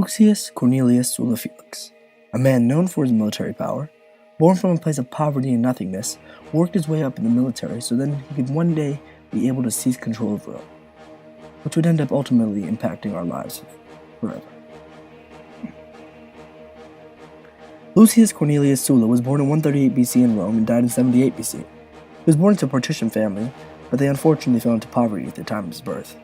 Lucius Cornelius Sulla Felix, a man known for his military power, born from a place of poverty and nothingness, worked his way up in the military so then he could one day be able to seize control of Rome, which would end up ultimately impacting our lives forever. Lucius Cornelius Sulla was born in 138 BC in Rome and died in 78 BC. He was born into a patrician family, but they unfortunately fell into poverty at the time of his birth.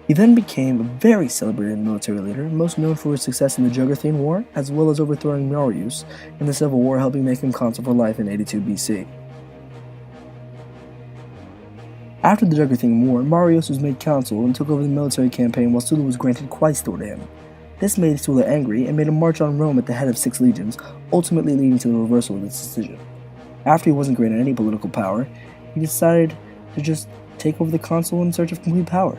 He then became a very celebrated military leader, most known for his success in the Juguthine War, as well as overthrowing Marius in the Civil War, helping make him consul for life in 82 BC. After the Juguthine War, Marius was made consul and took over the military campaign while Sulla was granted quaestor to him. This made Sulla angry and made him march on Rome at the head of 6 legions, ultimately leading to the reversal of his decision. After he wasn't granted any political power, he decided to just take over the consul in search of complete power.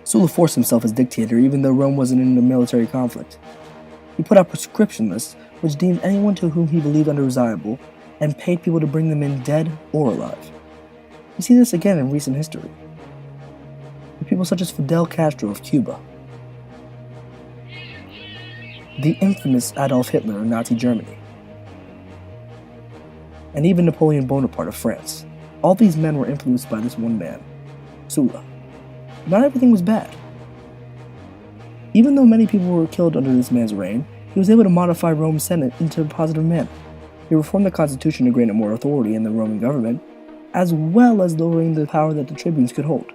Sulla forced himself as dictator even though Rome wasn't in a military conflict. He put out proscription lists which deemed anyone to whom he believed undesirable and paid people to bring them in dead or alive. We see this again in recent history, with people such as Fidel Castro of Cuba, the infamous Adolf Hitler of Nazi Germany, and even Napoleon Bonaparte of France. All these men were influenced by this one man, Sulla. Not everything was bad. Even though many people were killed under this man's reign, he was able to modify Rome's Senate into a positive manner. He reformed the constitution to grant it more authority in the Roman government, as well as lowering the power that the tribunes could hold.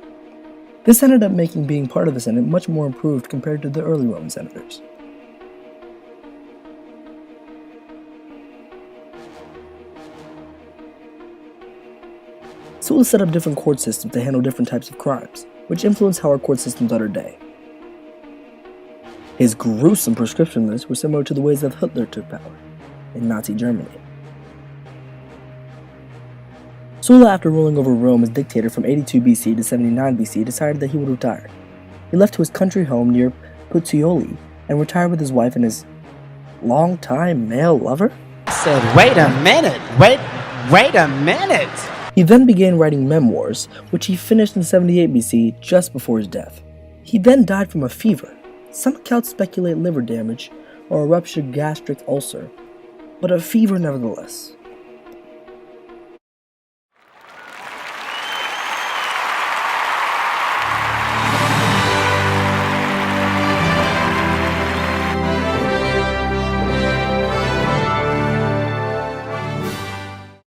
This ended up making being part of the Senate much more improved compared to the early Roman senators. Sulla set up different court systems to handle different types of crimes, which influenced how our court systems are today. His gruesome proscription lists were similar to the ways that Hitler took power in Nazi Germany. Sulla, after ruling over Rome as dictator from 82 BC to 79 BC, decided that he would retire. He left to his country home near Puteoli and retired with his wife and his long-time male lover. I said, wait a minute, wait a minute! He then began writing memoirs, which he finished in 78 BC, just before his death. He then died from a fever. Some accounts speculate liver damage or a ruptured gastric ulcer, but a fever nevertheless.